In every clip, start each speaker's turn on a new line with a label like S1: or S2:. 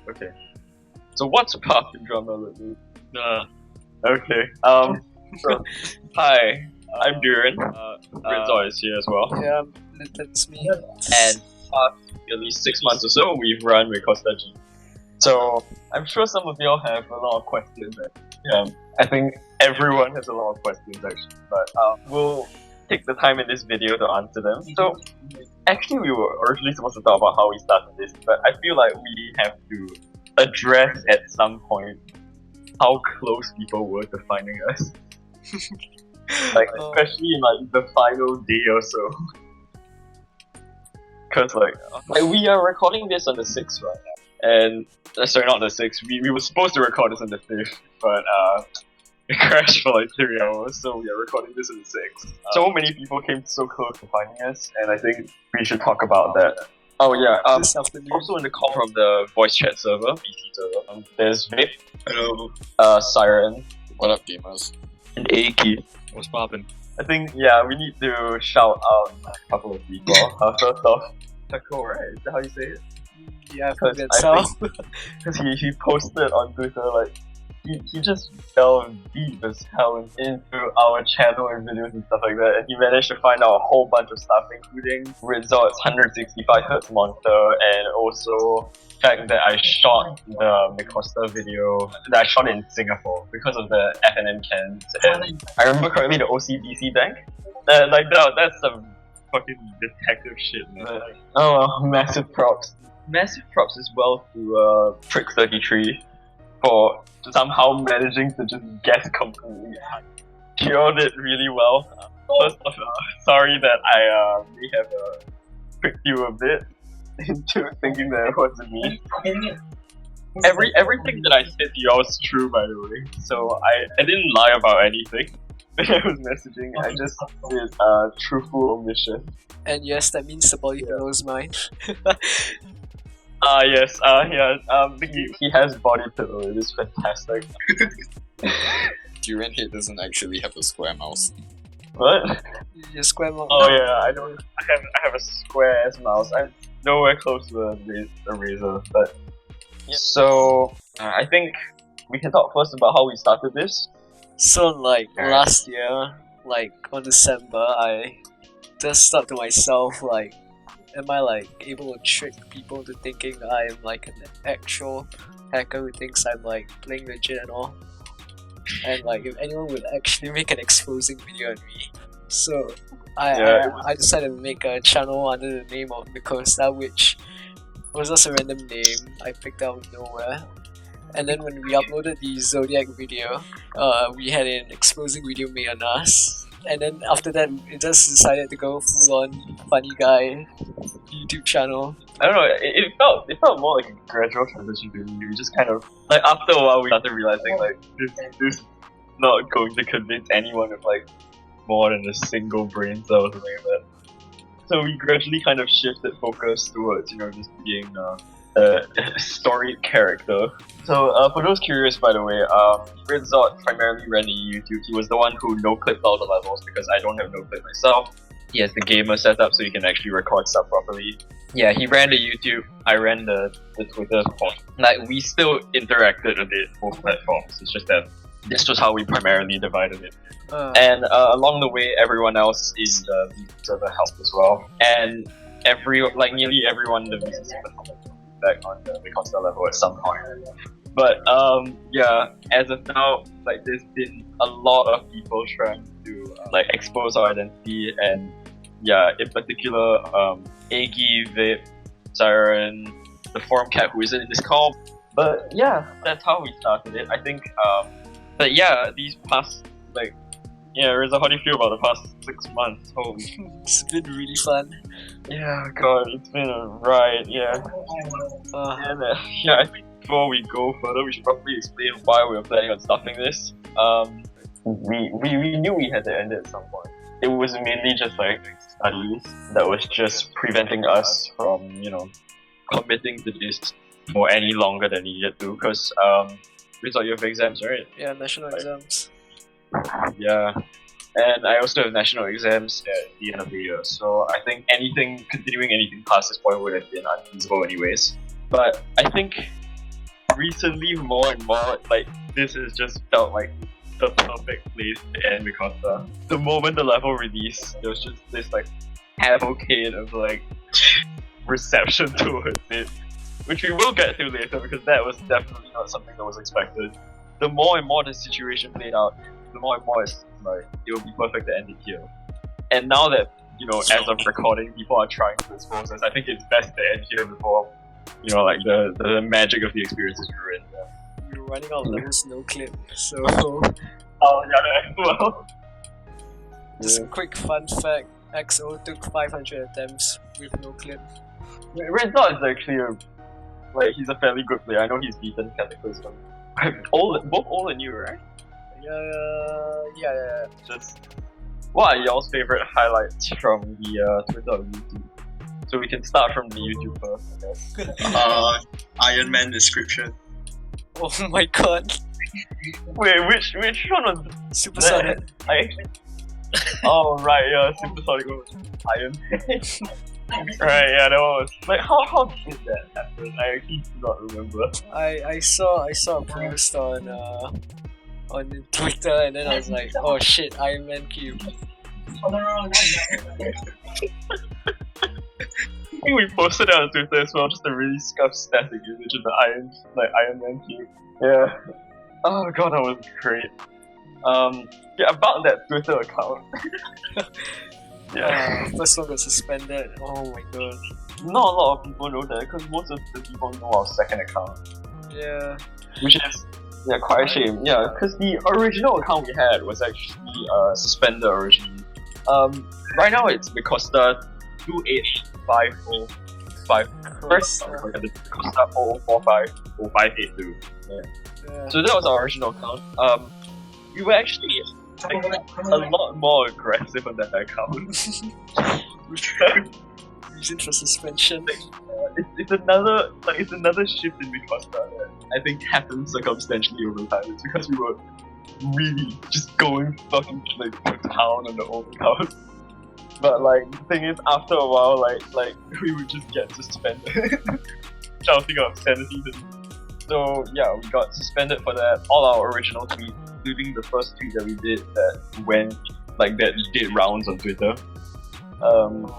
S1: Okay. So what's Puff in drama with me? Okay. So, hi, I'm Duran. Rizal is here as well.
S2: Yeah, that's me.
S1: And at least 6 months or so, we've run MicostaGD. So I'm sure some of y'all have a lot of questions. I think everyone has a lot of questions actually, but we'll take the time in this video to answer them. So actually, we were originally supposed to talk about how we started this, but I feel like we have to address at some point how close people were to finding us. Like, especially in like the final day or so. Cause like we are recording this on the 6th right now. And sorry, not the 6th. We were supposed to record this on the 5th, but it crashed for like 3 hours, so we are recording this on the 6th. So many people came so close to finding us, and I think we should talk about that. Oh yeah, also in the call from the voice chat server, BC server, there's Vic, hello, Siren,
S3: What up, gamers?
S1: and Aki.
S3: What's poppin'?
S1: I think, yeah, we need to shout out a couple of people. First off, Taco, right? Is that how you say it?
S2: Yeah, I think that's how.
S1: Because he posted on Twitter, like, he just delved deep as hell into our channel and videos and stuff like that, and he managed to find out a whole bunch of stuff, including Rizal's 165Hz monitor, and also the fact that I shot the Micosta video, that I shot in Singapore because of the FNM cans, and I remember correctly the OCBC tank. That's some fucking detective shit, man. Oh, massive props. Massive props as well to Trick33 for somehow managing to just guess completely. Killed it really well. First off, sorry that I may have tricked you a bit into thinking that it wasn't me. Everything that I said to y'all was true, by the way. So I didn't lie about anything that I was messaging. I just did truthful omission.
S2: And yes, that means the body knows mine.
S1: Yes, he has body pillow, it is fantastic.
S3: Duran here doesn't actually have a square mouse.
S1: What?
S2: Your square mouse.
S1: Oh yeah, I have a square ass mouse. I'm nowhere close to a razor, but yeah. So I think we can talk first about how we started this.
S2: So like last year, like on December, I just thought to myself like, am I like able to trick people to thinking I am like an actual hacker who thinks I'm like playing legit and all? And like if anyone would actually make an exposing video on me. So I decided to make a channel under the name of Micosta, which was just a random name I picked out of nowhere. And then when we uploaded the Zodiac video, we had an exposing video made on us. And then after that, it just decided to go full on funny guy YouTube channel.
S1: I don't know, it felt more like a gradual transition to me. We just kind of, like, after a while we started realizing like this is not going to convince anyone with like more than a single brain cell or something like that. So we gradually kind of shifted focus towards, just being a storied character. So for those curious, by the way, Rizal primarily ran the YouTube. He was the one who no-clipped all the levels because I don't have no-clip myself. He has the gamer setup so he can actually record stuff properly. Yeah, he ran the YouTube, I ran the Twitter account. Like, we still interacted a bit both platforms, it's just that this was how we primarily divided it. And along the way, everyone else in the VC server helped as well. And nearly everyone in the VC server helped back on the Micosta level at some point. But yeah, as of now, like there's been a lot of people trying to like expose our identity, and yeah, in particular, Aki, Vip, Siren, the forum cat who isn't in this call. But yeah, that's how we started it. I think. But yeah, these past Rizal, how do you feel about the past 6 months? Holy.
S2: It's been really fun.
S1: Yeah, God, it's been a ride. Yeah. And I think before we go further, we should probably explain why we were planning on stopping this. We knew we had to end it at some point. It was mainly just like studies that was just preventing us from, committing to this for any longer than needed to. Because Rizal, you have exams, right?
S2: Yeah, national exams.
S1: Yeah. And I also have national exams at the end of the year, so I think continuing anything past this point would have been unfeasible anyways. But I think recently more and more like this has just felt like the perfect place to end Micosta. The moment the level released, there was just this like cavalcade of like reception towards it, which we will get to later because that was definitely not something that was expected. The more and more the situation played out, the more and more it's like it would be perfect to end it here. And now that as of recording, people are trying to expose us, I think it's best to end here before like the magic of the experience is ruined.
S2: We're running out of levels, no clip. So
S1: Oh yeah, well.
S2: just a quick fun fact: XO took 500 attempts with no clip.
S1: Red Dot is actually he's a fairly good player. I know he's beaten Cataclysm. Both old and new, right?
S2: Yeah.
S1: Just what are y'all's favorite highlights from the Twitter or YouTube? So we can start from the YouTube first, I guess.
S3: Iron Man description.
S2: Oh my god,
S1: Wait, which one was
S2: Supersonic.
S1: Oh right, yeah, Supersonic was Iron Man. Right, yeah, that was like how did that happen? I actually do not remember.
S2: I saw a post on Twitter and then I was like, oh shit, Iron Man Cube.
S1: I think we posted it on Twitter as well, just a really scuffed static image of the Iron Man cube. Yeah. Oh god, that was great. Yeah, about that Twitter account. Yeah.
S2: First one got suspended. Oh my god.
S1: Not a lot of people know that because most of the people know our second account.
S2: Yeah.
S1: Which is quite a shame. Yeah, because the original account we had was actually suspended originally. Right now it's Micosta 28505. First, the Micosta 0450582.
S2: Yeah.
S1: So that was our original account. We were actually a lot more aggressive on that account.
S2: Reason for suspension.
S1: It's another shift in Micosta that I think happened circumstantially over time. It's because we were really just going fucking like to town on the old account. But like the thing is, after a while, like we would just get suspended, shouting out obscenities. So yeah, we got suspended for that. All our original tweets, including the first tweet that we did that did rounds on Twitter.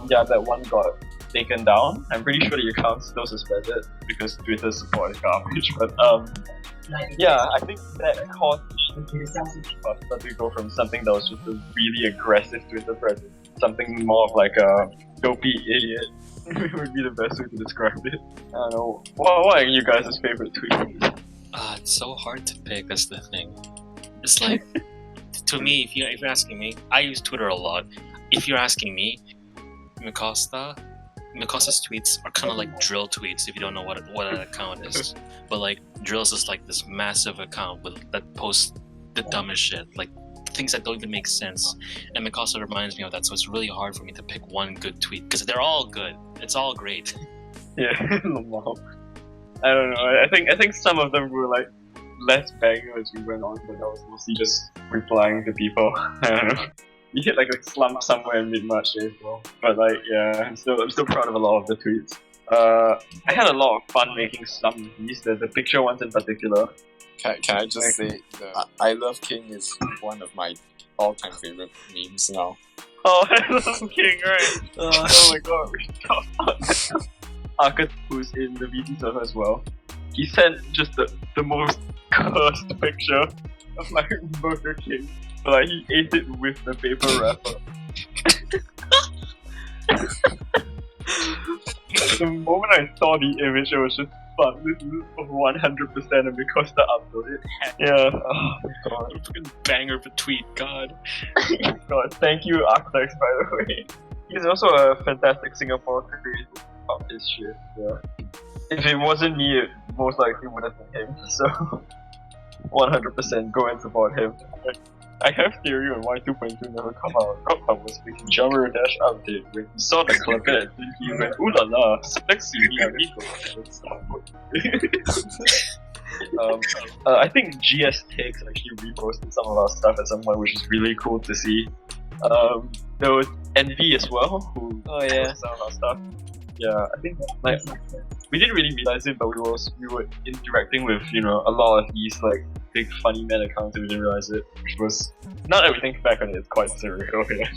S1: Yeah, that one got taken down. I'm pretty sure the account's still suspended because Twitter support is garbage. But yeah, I think that caused us to go from something that was just a really aggressive Twitter presence, something more of like a dopey idiot. Would be the best way to describe it. I don't know. What are you guys' favorite tweets?
S4: It's so hard to pick. That's the thing. It's like, to me, if you're asking me, I use Twitter a lot. If you're asking me, Micosta's tweets are kind of like drill tweets. If you don't know what an account is, but like drills is like this massive account that posts the dumbest shit, like things that don't even make sense. And Micosta reminds me of that, so it's really hard for me to pick one good tweet because they're all good. It's all great.
S1: Yeah, I don't know. I think some of them were like less banger as we went on, but that was mostly just replying to people. I don't know. You hit like a slump somewhere in mid-March, April. But like, yeah, I'm still proud of a lot of the tweets. I had a lot of fun making some of these. The picture ones in particular.
S3: Can I just say, I Love King is one of my all-time favorite memes now.
S1: Oh, I Love King, right? Oh my god, we should talk about that. Arcus, who's in the VT server as well, he sent just the most cursed picture of like Burger King. But like he ate it with the paper wrapper. The moment I saw the image, it was just fuck. This is 100% a Micosta upload. Yeah. Oh my god.
S4: Fucking banger of a tweet. God.
S1: Oh god. Thank you, Arctex, by the way. He's also a fantastic Singapore creator of his shit. Yeah. If it wasn't me, it most likely would have been him. So 100% go and support him. I have theory on why 2.2 never come out. I was speaking Jumper Dash update when he saw the clavet and he went, ooh la la, sexy me amigo. I think GS Takes actually reposted some of our stuff at some point, which is really cool to see. There was Envy as well, who
S2: Oh yeah.
S1: posted some of our stuff. Yeah, I think like we didn't really realize it, but we were interacting with a lot of these like big funny man accounts and we didn't realize it, which was now that we think back on it, it's quite surreal. Yeah.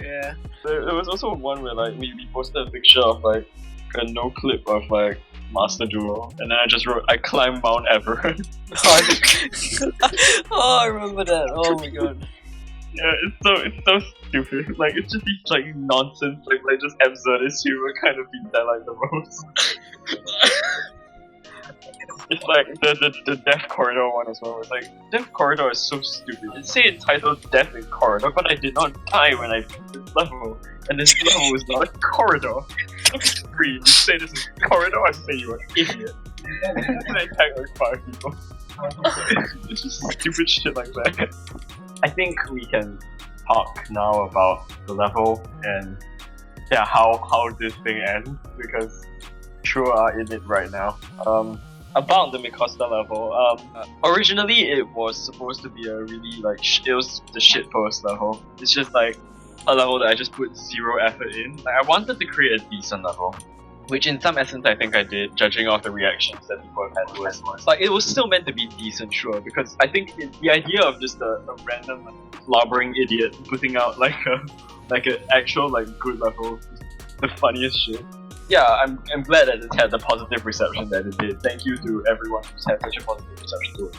S2: Yeah.
S1: There was also one where like we posted a picture of like a no clip of like Master Duel, and then I just wrote I climbed Mount Everest.
S2: Oh, I remember that. Oh my god.
S1: Yeah, it's so stupid. Like it's just these like nonsense, like just absurdist humor kind of beats that like the most. It's like the Death Corridor one as well. It's like Death Corridor is so stupid. It say entitled Death in Corridor, but I did not die when I beat this level. And this level is not a corridor. Look at the screen. You say this is a corridor, I say you're an idiot. And I attack like 5 people. It's just stupid shit like that. I think we can talk now about the level and how this thing ends, because True are in it right now. About the Micosta level, originally it was supposed to be a really like it was the shitpost level. It's just like a level that I just put zero effort in. Like I wanted to create a decent level, which in some essence I think I did, judging off the reactions that people have had to it. Like it was still meant to be decent, sure, because I think the idea of just a random slobbering idiot putting out like an actual like good level is the funniest shit. Yeah, I'm glad that it had the positive reception that it did. Thank you to everyone who's had such a positive reception to it.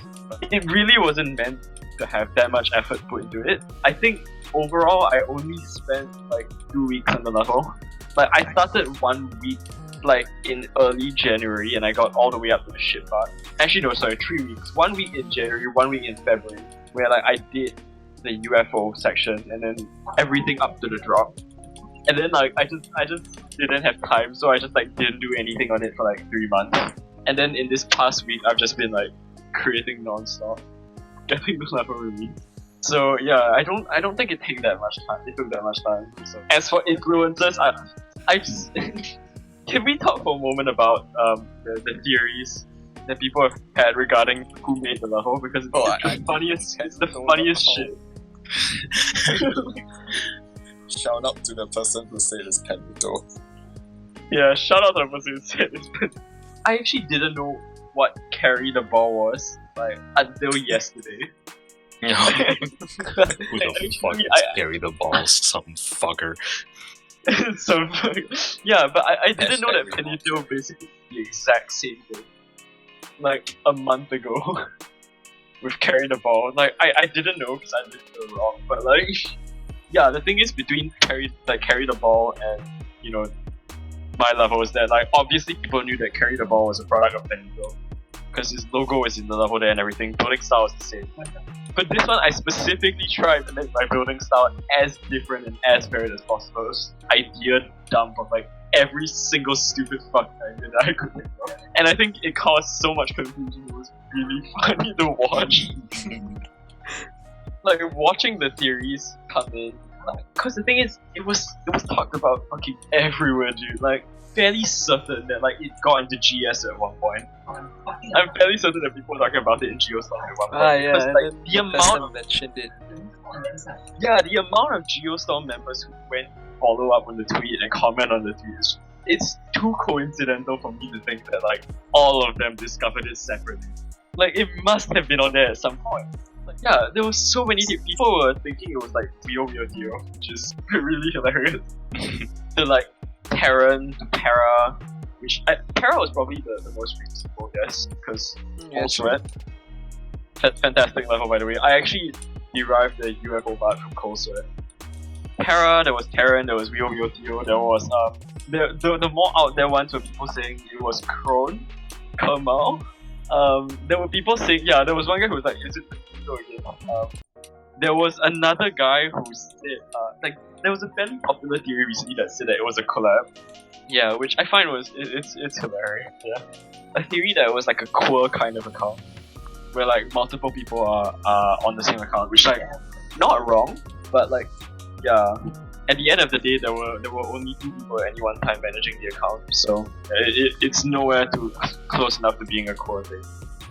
S1: It really wasn't meant to have that much effort put into it. I think overall I only spent like 2 weeks on the level. Like I started 1 week like in early January and I got all the way up to the shit part. Actually no, sorry, 3 weeks. 1 week in January, 1 week in February, where like I did the UFO section and then everything up to the drop. And then like I just didn't have time, so I just like didn't do anything on it for like 3 months. And then in this past week I've just been like creating non-stop, getting the level released. So yeah, I don't think it took that much time. So as for influences, can we talk for a moment about the theories that people have had regarding who made the level, because it's the funniest shit.
S3: Shout out to the person who said it's Penito.
S1: Yeah, shout out to the person who said it's I actually didn't know what carry the ball was, like, until yesterday.
S4: Who the fuck is carry the balls? Some fucker.
S1: Yeah, but I didn't know that Penito basically did the exact same thing, like, a month ago. With carry the ball. Like, I didn't know because I lived so wrong, but like... Yeah, the thing is between carry the ball and my level is that like obviously people knew that carry the ball was a product of Benito because his logo is in the level there and everything. Building style is the same. But this one I specifically tried to make my building style as different and as varied as possible. It was idea dump of like every single stupid fucking idea that I could think of. And I think it caused so much confusion. It was really funny to watch. Like watching the theories come in, because the thing is, it was talked about fucking everywhere, dude. Like fairly certain that like it got into GS at one point. I'm fairly certain that people were talking about it in Geostorm at one point.
S2: Yeah,
S1: because like the amount
S2: mentioned it.
S1: Yeah, the amount of Geostorm members who went follow up on the tweet and comment on the tweet it's too coincidental for me to think that like all of them discovered it separately. Like it must have been on there at some point. Yeah, there was so many people were thinking it was like Rio, which is really hilarious. To like Terran, to Para, which Para was probably the most reasonable guess because Cold Sweat. Fantastic level, by the way. I actually derived the UFO bug from Cold Sweat. Para, there was Terran, there was Rio, there was the more out there ones were people saying it was Krone, Kemal. There were people saying, yeah, there was one guy who was like, is it Benito again? There was another guy who said, like, there was a fairly popular theory recently that said that it was a collab. Yeah, which I find it's hilarious, yeah. A theory that it was like a queer kind of account, where like multiple people are on the same account, which like, not wrong, but like, yeah. At the end of the day, there were only 2 people at any one time managing the account, so it's nowhere to close enough to being a core thing.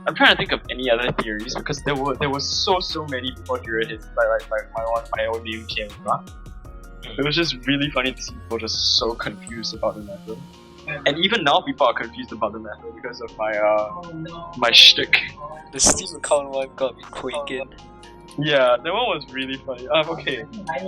S1: I'm trying to think of any other theories because there were so many before Jura hit my own name came up. It was just really funny to see people just so confused about the matter. And even now, people are confused about the matter because of my shtick.
S2: The Steam account one got me quaking.
S1: Yeah, that one was really funny. Okay,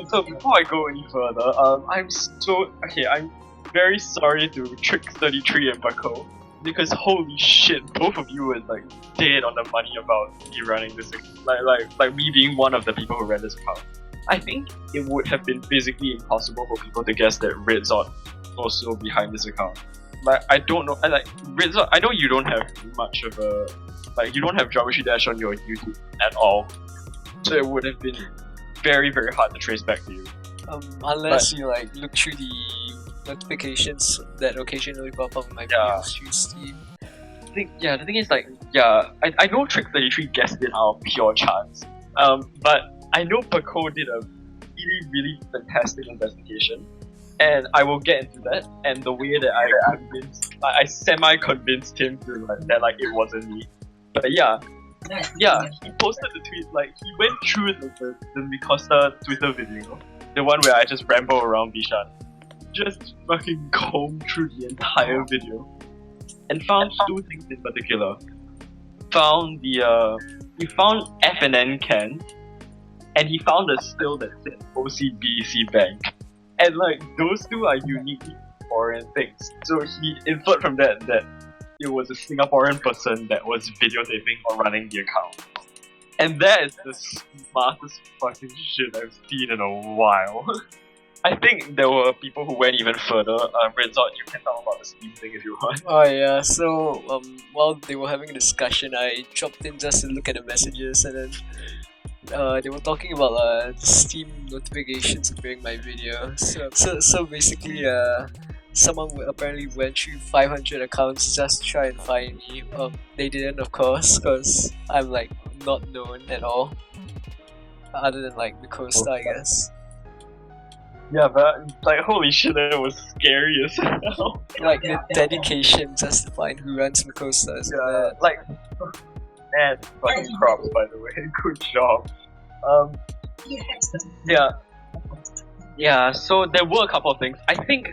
S1: so before I go any further, I'm very sorry to Trick 33 and Bucko, because holy shit, both of you were like dead on the money about me running this, like me being one of the people who ran this account. I think it would have been physically impossible for people to guess that Redzot also behind this account. Like, I don't know, Redzot, I know you don't have much of a, you don't have Geometry Dash on your YouTube at all, so it would have been very, very hard to trace back to you.
S2: Unless you like look through the notifications that occasionally pop up on my videos through Steam.
S1: The thing is I know Trick 33 guessed it out of pure chance. But I know Paco did a really, really fantastic investigation, and I will get into that. And the way that I semi-convinced him to that it wasn't me. But he posted the tweet, he went through the Micosta Twitter video, the one where I just ramble around Bishan, just fucking combed through the entire video, and found two things in particular. He found F&N Ken, and he found a still that said OCBC Bank. And those two are uniquely foreign things. So he inferred from that it was a Singaporean person that was videotaping or running the account. And that is the smartest fucking shit I've seen in a while. I think there were people who went even further. Redzot, you can talk about the Steam thing if you want.
S2: Oh yeah, so while they were having a discussion, I dropped in just to look at the messages, and then they were talking about Steam notifications appearing my video. So basically, someone apparently went through 500 accounts just to try and find me. They didn't, of course, because I'm not known at all, other than Micosta, I guess.
S1: Yeah, but holy shit, that was scary as hell.
S2: The dedication just to find who runs Micosta.
S1: And fucking props, by the way. Good job. So there were a couple of things. I think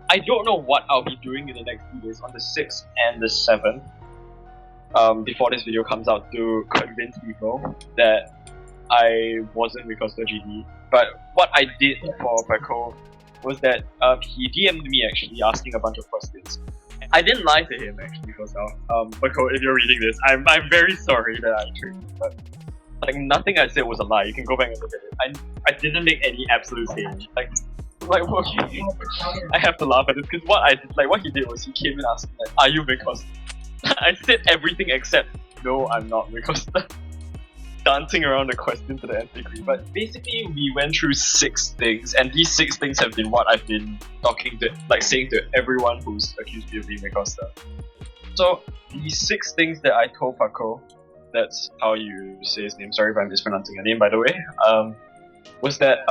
S1: I don't know what I'll be doing in the next few days on the 6th and the 7th. Before this video comes out, to convince people that I wasn't MicostaGD. But what I did for Paco was that he DM'd me actually asking a bunch of questions. I didn't lie to him actually for now. Paco, if you're reading this, I'm very sorry that I tricked you, but nothing I said was a lie. You can go back and look at it. I didn't make any absolute statement. Okay, I have to laugh at this because what he did was he came in asking are you Micosta? I said everything except no, I'm not Micosta. Dancing around the question to the nth degree. But basically, we went through 6 things, and these 6 things have been what I've been saying to everyone who's accused me of being Micosta. So these 6 things that I told Paco, that's how you say his name. Sorry if I'm mispronouncing your name, by the way. Was that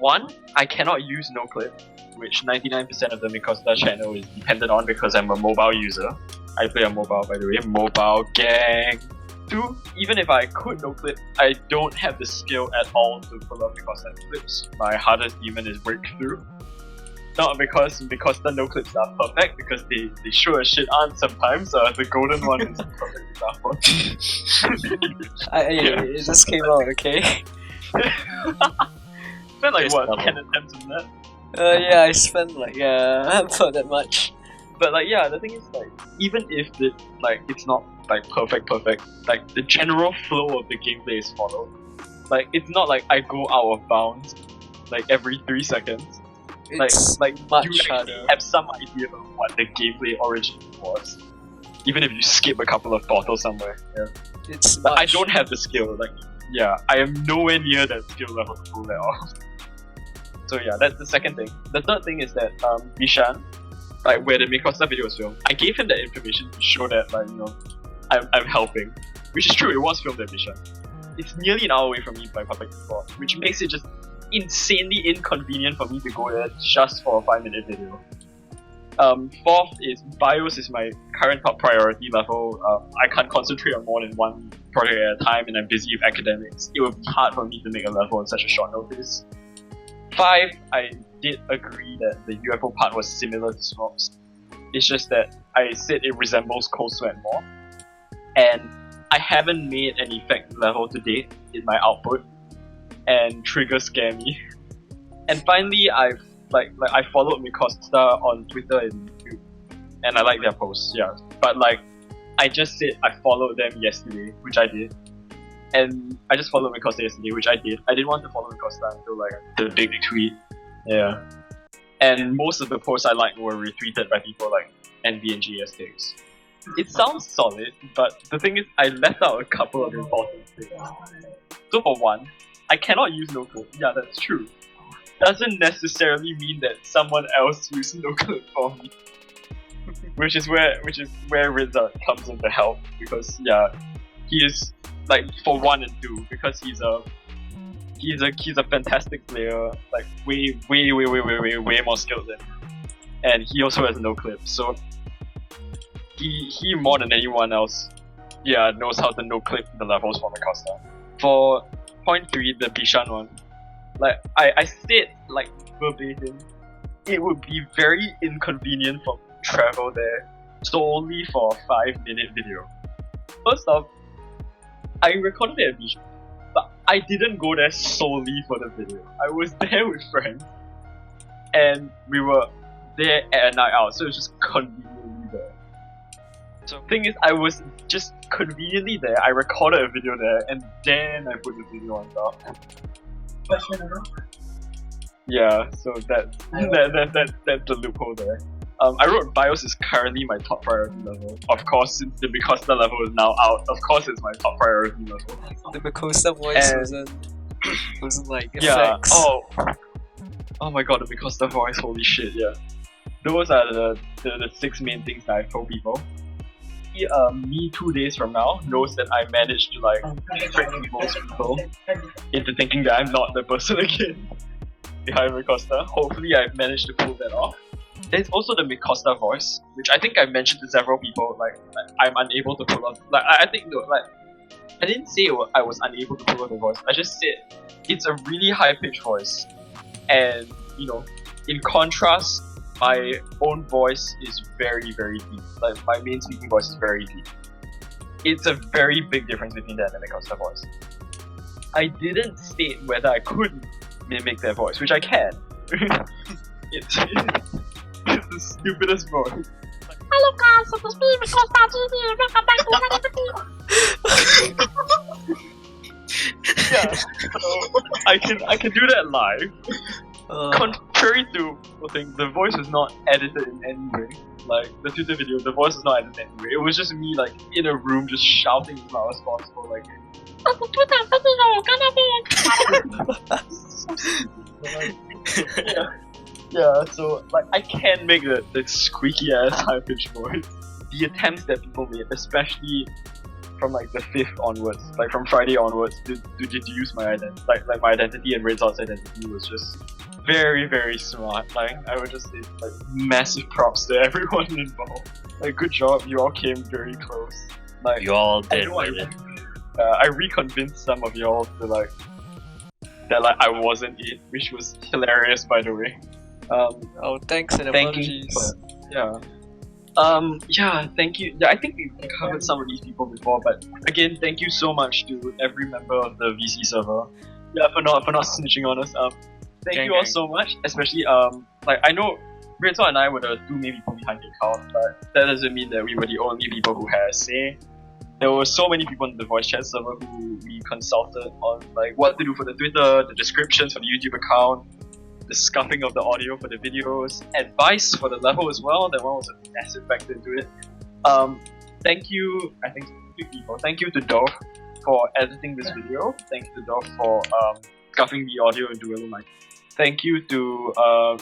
S1: 1, I cannot use noclip, which 99% of the Micosta channel is dependent on because I'm a mobile user. I play on mobile, by the way. Mobile gang. 2, even if I could noclip, I don't have the skill at all to pull off Micosta clips. My hardest demon is breakthrough. Not because the noclips are perfect, because they sure as shit aren't sometimes. The golden one is a perfect example.
S2: It just came out, okay?
S1: Spent 10 attempts on that?
S2: Yeah, I spent not that much.
S1: But the thing is even if it's not perfect, the general flow of the gameplay is followed. It's not I go out of bounds every 3 seconds.
S2: It's
S1: much you
S2: harder.
S1: Have some idea of what the gameplay origin was, even if you skip a couple of bottles somewhere. Yeah. But I don't have the skill. I am nowhere near that skill level to pull that off. So that's the second thing. The third thing is that Bishan, where the Micosta video was filmed, I gave him that information to show that I'm helping, which is true. It was filmed at Bishan. It's nearly an hour away from me by public transport, which makes it just insanely inconvenient for me to go there just for a 5-minute video. 4th is BIOS is my current top priority level. I can't concentrate on more than one project at a time, and I'm busy with academics. It would be hard for me to make a level on such a short notice. 5, I did agree that the UFO part was similar to Smokes. It's just that I said it resembles Cold Sweat more. And I haven't made an effect level to date in my output. And triggers scare me. And finally, I followed Micosta on Twitter and YouTube. And I like their posts, yeah. But like, I just said I followed them yesterday, which I did. And I just followed Micosta yesterday, which I did. I didn't want to follow Micosta until like the big tweet. Yeah. And most of the posts I liked were retweeted by people like NV and GS takes. It sounds solid, but the thing is, I left out a couple of important things. So for one, I cannot use no clip. Yeah, that's true. Doesn't necessarily mean that someone else used no clip for me. which is where Rizard comes into help, because yeah, he is like for 1 and 2, because he's a fantastic player, like way more skilled than me. And he also has no clip, so he more than anyone else, yeah, knows how to no clip the levels for Micosta. For point 3, the Bishan one, like I said like verbatim, it would be very inconvenient for me to travel there solely for a 5-minute video. First off, I recorded it at Bishan, but I didn't go there solely for the video. I was there with friends, and we were there at a night out, so it was just conveniently there. So thing is, I was just conveniently there. I recorded a video there, and then I put the video on top. Yeah, so that's the loophole there. I wrote BIOS is currently my top priority level. Of course, since the Micosta level is now out, of course it's my top priority level.
S2: The Micosta voice wasn't like effects.
S1: Yeah. Oh my god, the Micosta voice, holy shit, yeah. Those are the 6 main things that I told people. Me 2 days from now knows that I managed to like trick most people into thinking that I'm not the person again behind Micosta. Hopefully I've managed to pull that off. There's also the Micosta voice, which I think I mentioned to several people, like I'm unable to pull off. Like I think no, like I didn't say I was unable to pull off the voice. I just said it's a really high pitched voice, and you know, in contrast, my own voice is very deep. Like my main speaking voice is very deep. It's a very big difference between that and the Micosta voice. I didn't state whether I could mimic their voice, which I can. it's the stupidest voice.
S5: Hello guys, it is me, MicostaGD. Welcome back to another video.
S1: Yeah, so I can do that live. Contrary to the voice was not edited in any way. Like the Twitter video, the voice was not edited in any way. It was just me like in a room just shouting as loud as possible, like. Yeah, so like I can make the squeaky ass high pitched voice. The attempts that people made, especially from like the 5th onwards, like from Friday onwards, to deduce my identity, like my identity and Red's identity was just very smart. Like I would just say like massive props to everyone involved. Like good job, you all came very close. Like
S4: You all did.
S1: I reconvinced some of y'all to like that like I wasn't it, which was hilarious by the way.
S2: Thanks and apologies.
S1: Yeah, thank you. Yeah, I think we've covered some of these people before, but again, thank you so much to every member of the VC server. Yeah, for not snitching on us. Thank you all so much, especially like I know Rizzo and I were the 2 main people behind the account, but that doesn't mean that we were the only people who had a say. There were so many people in the voice chat server who we consulted on like what to do for the Twitter, the descriptions for the YouTube account, the scuffing of the audio for the videos, advice for the level as well. That one was a massive factor into it. Thank you, I think 2 people. Thank you to Dove for editing this video. Thank you to Dove for scuffing the audio and doing my. Thank you to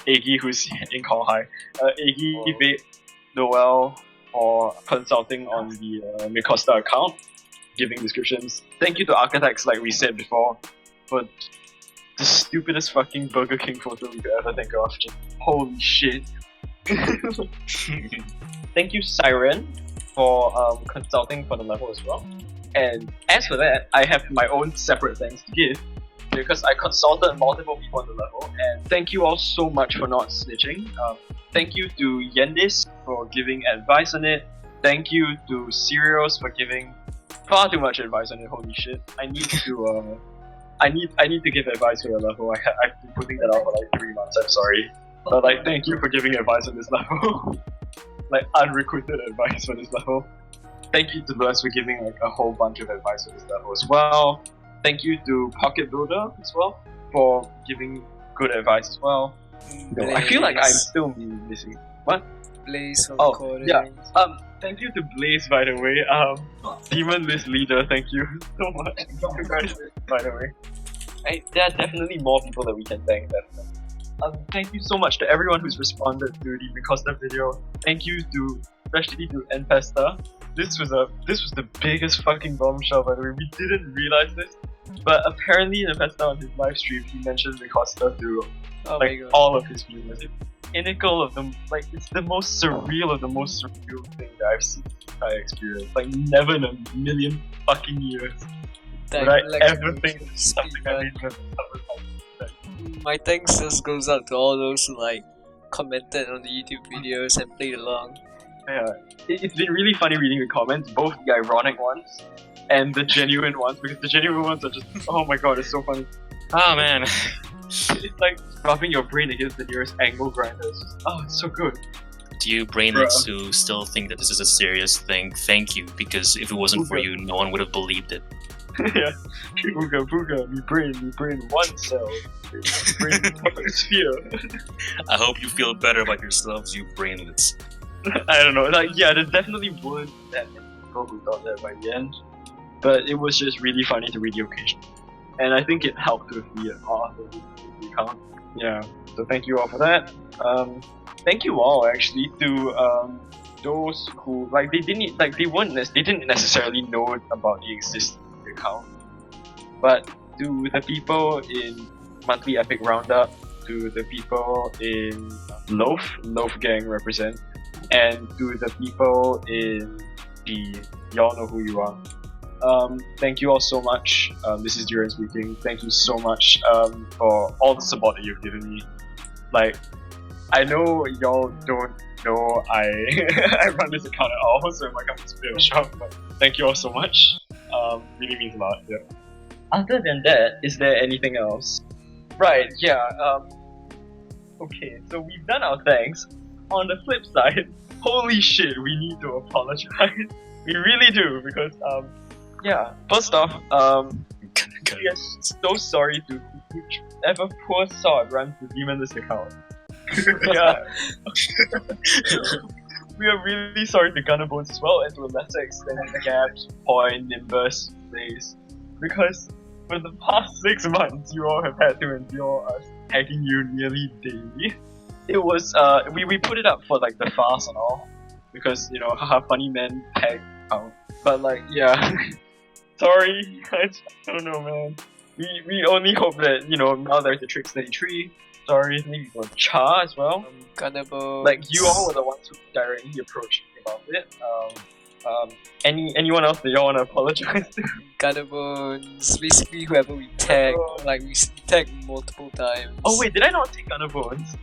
S1: Aggie who's in Konghai. Aggie, Vape, Noel for consulting on the Micosta account, giving descriptions. Thank you to architects like we said before for the stupidest fucking Burger King photo we could ever think of. Just, holy shit. Thank you Siren for consulting for the level as well. And as for that, I have my own separate thanks to give. because I consulted multiple people on the level, and thank you all so much for not snitching. Thank you to Yendis for giving advice on it. Thank you to Sirios for giving far too much advice on it. Holy shit! I need to I need to give advice for your level. I've been putting that out for like 3 months. I'm sorry, but like thank you for giving advice on this level. Like unrequited advice for this level. Thank you to Bless for giving like a whole bunch of advice for this level as well. Thank you to Pocket Builder as well for giving good advice as well. No, I feel like I'm still missing. What?
S2: Blaze for
S1: Oh,
S2: recording.
S1: yeah. Thank you to Blaze, by the way. Demon List Leader, thank you so much. Congratulations, by the way. There are definitely more people that we can thank. Thank you so much to everyone who's responded to the Micosta video. Thank you to, especially to Npesta. This was the biggest fucking bombshell, by the way. We didn't realize this, but apparently Npesta on his live stream he mentioned Micosta to all of his viewers. It's pinnacle of the it's the most surreal of the most surreal thing that I've seen, I experienced. Like never in a million fucking years would I ever think of something I made.
S2: My thanks just goes out to all those who like commented on the YouTube videos and played along.
S1: Yeah, it's been really funny reading the comments, both the ironic ones and the genuine ones, because the genuine ones are just, oh my god, it's so funny.
S4: Oh man.
S1: It's like rubbing your brain against the nearest angle grinder. It's just, oh, it's so good.
S4: To you brainlets who still think that this is a serious thing, thank you, because if it wasn't for you, no one would have believed it.
S1: Yeah. Booga, me brain, one cell. Brain, sphere.
S4: I hope you feel better about yourselves, you brainlets.
S1: I don't know, like, yeah, there definitely weren't that many people who thought that by the end, but it was just really funny to read the occasion. And I think it helped with the art of the account. Yeah, so thank you all for that. Thank you all actually to those who like they didn't necessarily know about the existence of the account, but to the people in Monthly Epic Roundup, to the people in Loaf Gang represent, and to the people in the y'all know who you are. Thank you all so much. This is Duran speaking. Thank you so much for all the support that you've given me. Like, I know y'all don't know I run this account at all, so it might come as a bit of a shock, but thank you all so much. Really means a lot, yeah. Other than that, is there anything else? Right, yeah, okay, so we've done our thanks. On the flip side, holy shit, we need to apologize. We really do, because, yeah, first off, we are so sorry to whoever poor sod runs the Demon List account. Yeah. We are really sorry to Gunnerbones as well, and to a lesser extent Gaps, Point, Nimbus, Blaze, because for the past 6 months you all have had to endure us tagging you nearly daily. It was, we put it up for like the fast and all, because, you know, haha, funny men tag out. But like, yeah, sorry, I don't know, man. We only hope that, you know, now there's a Tricks 33. Sorry, maybe for Cha as well.
S2: Gunnerbones.
S1: Like, you all were the ones who directly approached me about it. Anyone else that y'all want to apologize to?
S2: Gunnerbones, basically whoever we tag, like we tagged multiple times.
S1: Oh wait, did I not take Gunnerbones?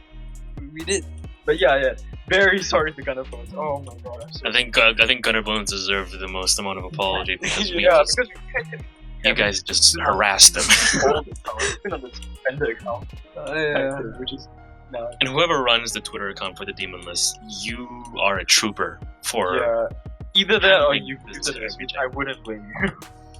S2: We did.
S1: But yeah, very sorry to Gunnerbones. Oh my god, I'm so
S4: I think Gunnerbones deserved the most amount of apology because you guys just harassed them.
S1: It's been on the suspended account.
S2: Yeah.
S1: Which is no.
S4: And whoever runs the Twitter account for the Demon List, you are a trooper for.
S1: Yeah. Either that or you use it as which I wouldn't blame you.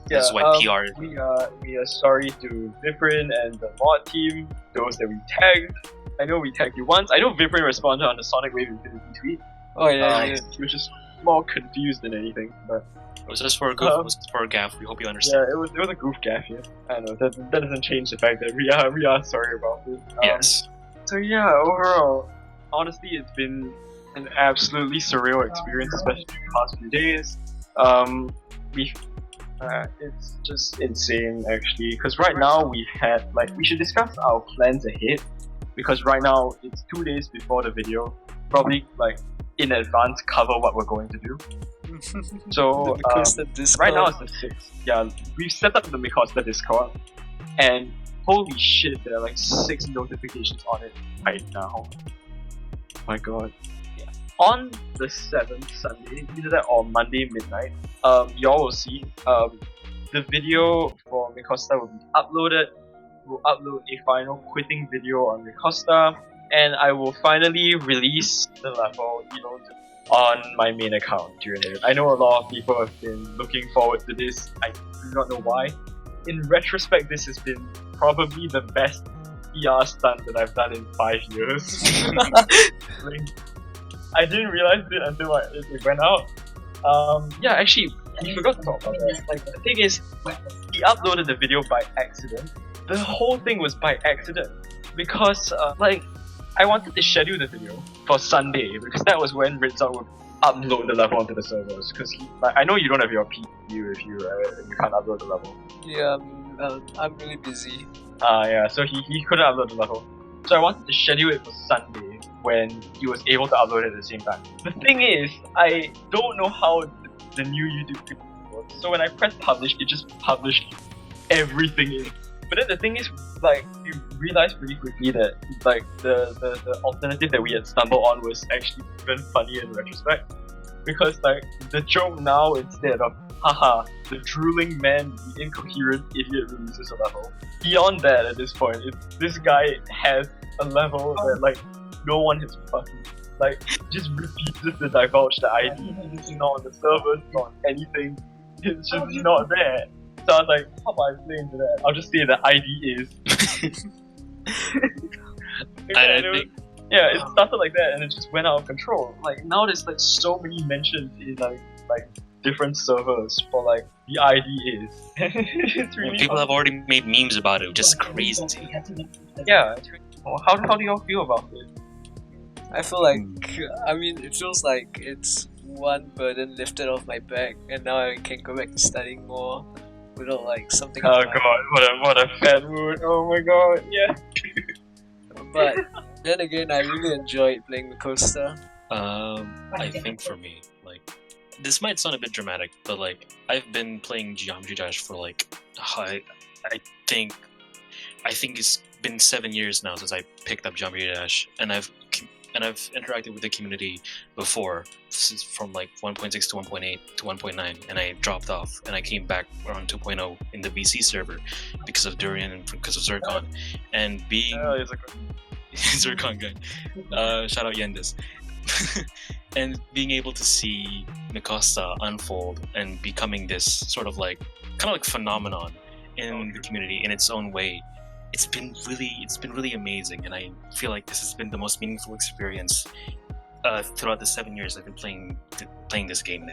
S1: Yeah,
S4: That's why PR.
S1: We are sorry to Viprin and the mod team, those that we tagged. I know we tagged you once. I know Viprin responded on the Sonic Wave Infinity tweet.
S2: Oh yeah.
S1: Which is more confused than anything, but
S4: It was just for a goof. It was for a gaff. We hope you understand.
S1: yeah, it was a goof gaff. Yeah, I know that doesn't change the fact that we are sorry about it.
S4: Yes.
S1: So yeah, overall, honestly, it's been an absolutely surreal experience, especially the past few days. It's just insane actually, because right now we've had we should discuss our plans ahead, because right now it's 2 days before the video, probably in advance cover what we're going to do. So right now it's the 6th. Yeah, we've set up the Micosta Discord. and holy shit, there are like 6 notifications on it right now. My god. Yeah. On the 7th Sunday, either that or Monday midnight, y'all will see the video for Micosta will be uploaded. We'll upload a final quitting video on Micosta, and I will finally release the level, on my main account during it. I know a lot of people have been looking forward to this. I do not know why. In retrospect, this has been probably the best PR stunt that I've done in 5 years. I didn't realize it until it went out. Yeah, actually, we forgot to talk about that. Like, the thing is, he uploaded the video by accident. The whole thing was by accident because, I wanted to schedule the video for Sunday because that was when Ritza would upload the level onto the servers. Because I know you don't have your PU with you, right? And you can't upload the level.
S2: Yeah, I'm really busy.
S1: Yeah, so he couldn't upload the level. So I wanted to schedule it for Sunday when he was able to upload it at the same time. The thing is, I don't know how the new YouTube thing works. So when I press publish, it just published everything in. But then the thing is, we realized pretty quickly that the alternative that we had stumbled on was actually even funnier in retrospect. Because the joke now, instead of haha, the drooling man, the incoherent idiot releases a level. Beyond that, at this point, this guy has a level that no one has fucking just refuses to divulge the ID. It's not on the servers, not on anything. It's just not there. So I was like, how do I explain to that? I'll just say the ID is. Yeah, it started like that and it just went out of control. Now there's so many mentions in different servers for the ID is. It's really
S4: People
S1: fun.
S4: have already made memes about it, which is crazy.
S1: Yeah, it's really cool. How do y'all feel about it?
S2: I feel like, it feels like it's one burden lifted off my back, and now I can go back to studying more without something.
S1: Oh god, what a fat mood! Oh my god, yeah.
S2: But then again, I really enjoyed playing Micosta.
S4: I think for me, this might sound a bit dramatic, but I've been playing Geometry Dash for I think it's been 7 years now since I picked up Geometry Dash, and I've interacted with the community before, from 1.6 to 1.8 to 1.9, and I dropped off, and I came back around 2.0 in the VC server because of Durian and because of Zircon, and being Zircon guy, shout out Yendis, and being able to see Micosta unfold and becoming this sort of kind of phenomenon in the community in its own way. It's been really amazing, and I feel like this has been the most meaningful experience throughout the 7 years I've been playing this game, and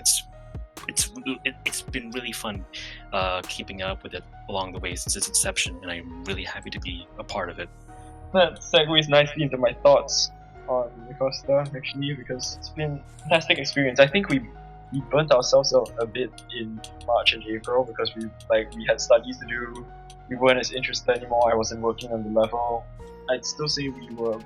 S4: it's been really fun keeping up with it along the way since its inception, and I'm really happy to be a part of it.
S1: That segues nicely into my thoughts on Micosta, actually, because it's been a fantastic experience. I think we burnt ourselves out a bit in March and April because we had studies to do. We weren't as interested anymore. I wasn't working on the level. I'd still say we were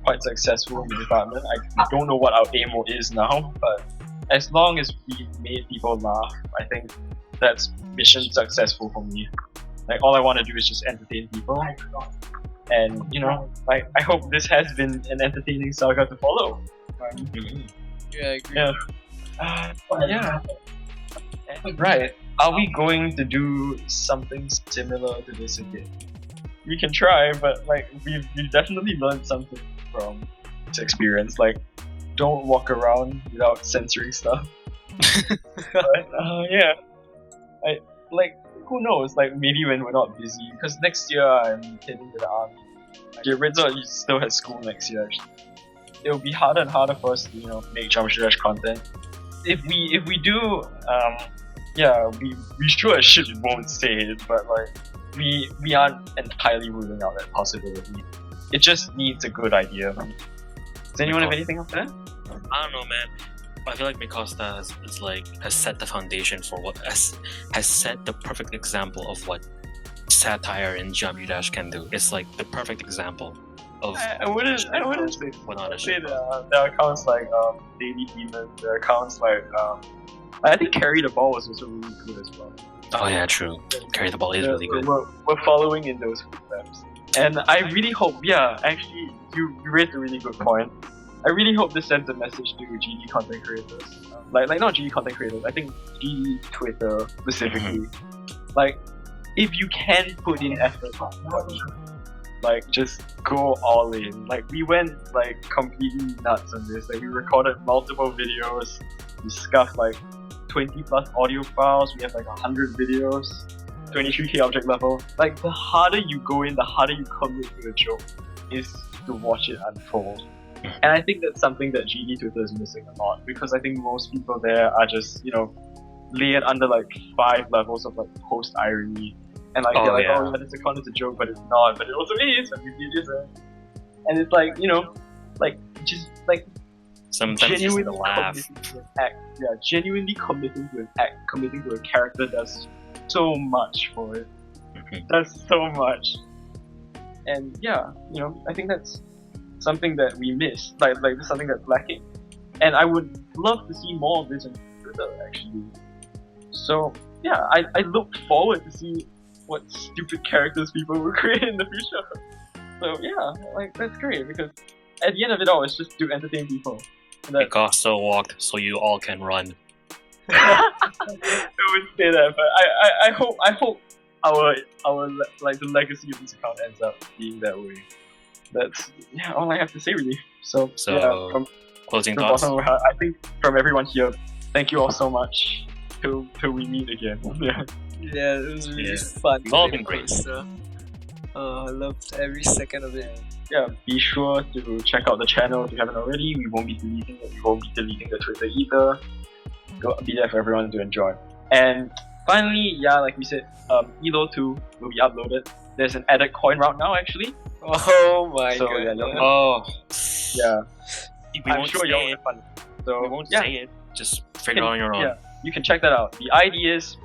S1: quite successful in the department. I don't know what our aim is now, but as long as we made people laugh, I think that's mission successful for me. All I want to do is just entertain people. And, I hope this has been an entertaining saga to follow.
S2: Yeah, I agree.
S1: Yeah. Right. Are we going to do something similar to this again? We can try, but we've definitely learned something from this experience. Don't walk around without censoring stuff. But yeah, who knows? Maybe when we're not busy, because next year I'm heading to the army. Ritza still has school next year. Actually, it'll be harder and harder for us to make Geometry Dash content. If we do, yeah, we sure as shit won't say it, but we aren't entirely ruling out that possibility. It just needs a good idea. Does anyone have anything after that?
S4: I don't know, man. I feel like Micosta has set the foundation for has set the perfect example of what satire in Geometry Dash can do. It's the perfect example of.
S1: I wouldn't say there are accounts Daily Demon. There are accounts I think Carry the Ball was also really good as well.
S4: Oh yeah, true. Carry the ball is really good.
S1: We're following in those footsteps. And I really hope, actually, you raised a really good point. I really hope this sends a message to GD content creators. Like not GD content creators, I think GD Twitter specifically. Like, if you can put in effort, like, just go all in. Like, we went, like, completely nuts on this. Like, we recorded multiple videos, we scuffed, like, 20 plus audio files, we have, like, 100 videos. 23k object level. Like, the harder you go in, the harder you commit to a joke is to watch it unfold. And I think that's something that GD Twitter is missing a lot, because I think most people there are just, layered under like 5 levels of like post irony. And like, they're like, oh yeah, it's a joke, but it's not, but it also is, and maybe it isn't. And it's like, like, just like,
S4: sometimes
S1: genuinely
S4: just laugh.
S1: committing to an act. Yeah, genuinely committing to an act, committing to a character does so much for it. Does so much. And yeah, I think that's something that we miss. Like this is something that's lacking. And I would love to see more of this on Twitter actually. So yeah, I look forward to see what stupid characters people will create in the future. So yeah, like that's great, because at the end of it all, it's just to entertain people.
S4: Micosta walked so you all can run.
S1: I would say that, but I hope our like the legacy of this account ends up being that way. That's all I have to say really. So yeah, from
S4: closing
S1: the
S4: thoughts.
S1: bottom of my heart, I think from everyone here, thank you all so much. Till we meet again.
S2: Yeah, it was really fun.
S4: You've all been great.
S2: I loved every second of it.
S1: Yeah, be sure to check out the channel if you haven't already. We won't be deleting it. We won't be deleting the Twitter either. Go be there for everyone to enjoy. And finally, like we said, Elo 2 will be uploaded. There's an added coin route now actually.
S2: Oh my
S1: So,
S2: god.
S1: Yeah,
S4: We
S1: I'm
S4: won't
S1: sure
S4: say
S1: y'all will
S4: it.
S1: have fun. So
S4: We won't say it. Just figure it out on your own.
S1: Yeah, you can check that out. The ID is